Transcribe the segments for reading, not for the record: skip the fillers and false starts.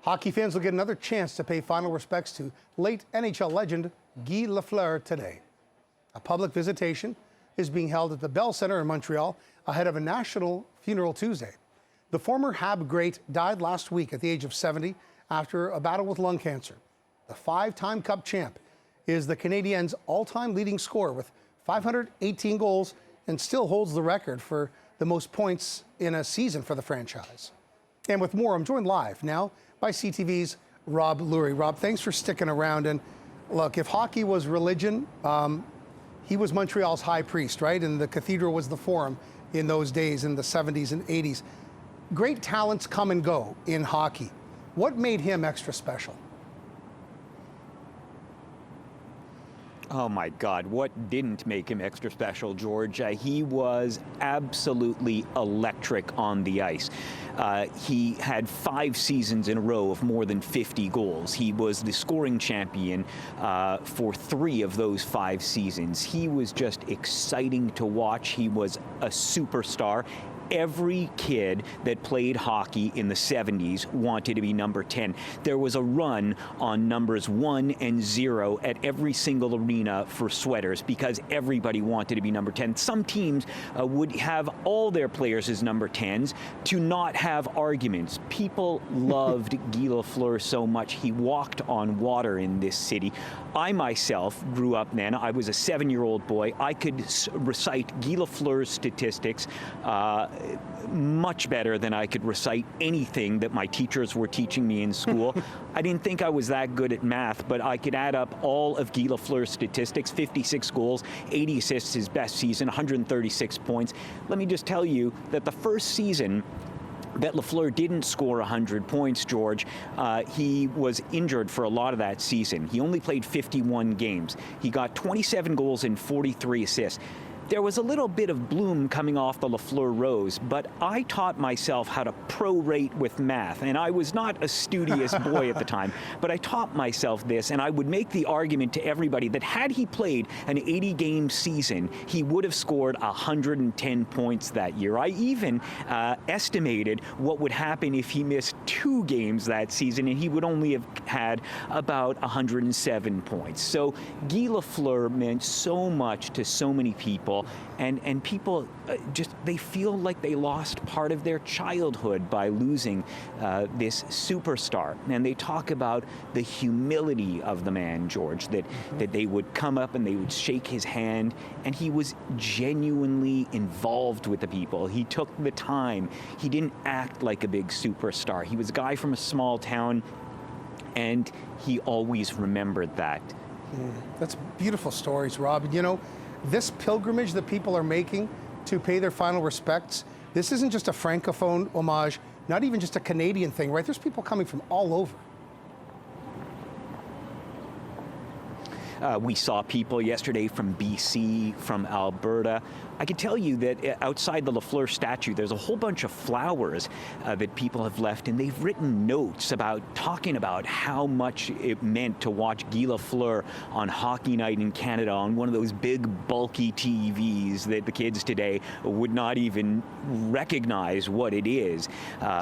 Hockey fans will get another chance to pay final respects to late NHL legend Guy Lafleur today. A public visitation is being held at the Bell Centre in Montreal ahead of a national funeral Tuesday. The former Hab great died last week at the age of 70 after a battle with lung cancer. The five-time Cup champ is the Canadiens' all-time leading scorer with 518 goals and still holds the record for the most points in a season for the franchise. And with more, I'm joined live now by CTV's Rob Lurie. Rob, thanks for sticking around. And look, if hockey was religion, he was Montreal's high priest, right? And the cathedral was the forum in those days in the 70s and 80s. Great talents come and go in hockey. What made him extra special? Oh my God, what didn't make him extra special, George? He was absolutely electric on the ice. He had 5 seasons in a row of more than 50 goals. He was the scoring champion for 3 of those 5 seasons. He was just exciting to watch. He was a superstar. Every kid that played hockey in the 70s wanted to be number 10. There was a run on numbers 1 and 0 at every single arena for sweaters because everybody wanted to be number 10. Some teams would have all their players as number 10s to not have arguments. People loved Guy Lafleur so much. He walked on water in this city. I myself grew up then. I was a 7-year-old boy. I could recite Guy Lafleur's statistics much better than I could recite anything that my teachers were teaching me in school. I didn't think I was that good at math, but I could add up all of Guy Lafleur's statistics: 56 goals, 80 assists his best season, 136 points. Let me just tell you that the first season that Lafleur didn't score 100 points, George, he was injured for a lot of that season. He only played 51 games. He got 27 goals and 43 assists. There was a little bit of bloom coming off the Lafleur rose, but I taught myself how to prorate with math, and I was not a studious boy at the time, but I taught myself this, and I would make the argument to everybody that had he played an 80-game season, he would have scored 110 points that year. I even estimated what would happen if he missed 2 games that season, and he would only have had about 107 points. So Guy Lafleur meant so much to so many people. And people just, they feel like they lost part of their childhood by losing this superstar. And they talk about the humility of the man, George, that they would come up and they would shake his hand, and he was genuinely involved with the people. He took the time. He didn't act like a big superstar. He was a guy from a small town, and he always remembered that. That's beautiful stories, Rob. You know, this pilgrimage that people are making to pay their final respects, this isn't just a Francophone homage, not even just a Canadian thing, right? There's people coming from all over. We saw people yesterday from BC, from Alberta. I can tell you that outside the Lafleur statue, there's a whole bunch of flowers that people have left, and they've written notes talking about how much it meant to watch Guy Lafleur on Hockey Night in Canada on one of those big, bulky TVs that the kids today would not even recognize what it is,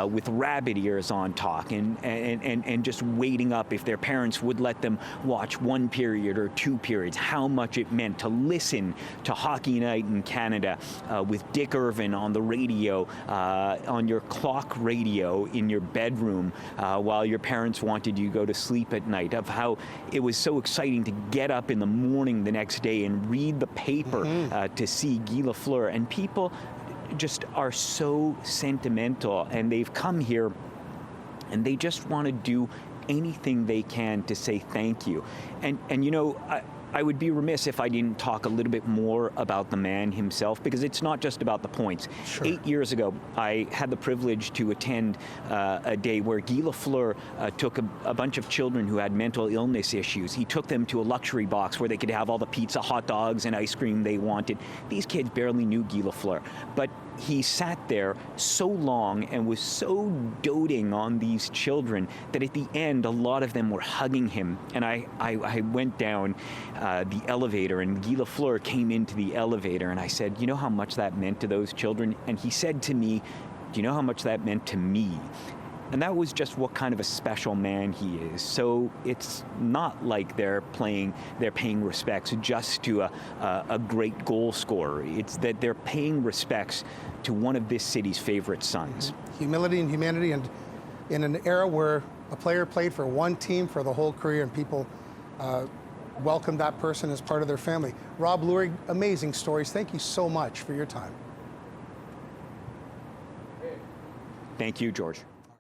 with rabbit ears on talk and just waiting up if their parents would let them watch 1 period or 2 periods, how much it meant to listen to Hockey Night in Canada with Dick Irvin on the radio, on your clock radio in your bedroom while your parents wanted you to go to sleep at night, of how it was so exciting to get up in the morning the next day and read the paper to see Guy Lafleur. And people just are so sentimental, and they've come here and they just want to do anything they can to say thank you. And you know, I would be remiss if I didn't talk a little bit more about the man himself, because it's not just about the points. Sure. 8 years ago, I had the privilege to attend a day where Guy Lafleur took a bunch of children who had mental illness issues. He took them to a luxury box where they could have all the pizza, hot dogs, and ice cream they wanted. These kids barely knew Guy Lafleur, but he sat there so long and was so doting on these children that at the end, a lot of them were hugging him. And I went down the elevator, and Guy Lafleur came into the elevator, and I said, you know how much that meant to those children? And he said to me, do you know how much that meant to me? And that was just what kind of a special man he is. So it's not like they're paying respects just to a great goal scorer. It's that they're paying respects to one of this city's favorite sons. Humility and humanity, and in an era where a player played for one team for the whole career and people welcomed that person as part of their family. Rob Lurie, amazing stories. Thank you so much for your time. Thank you, George.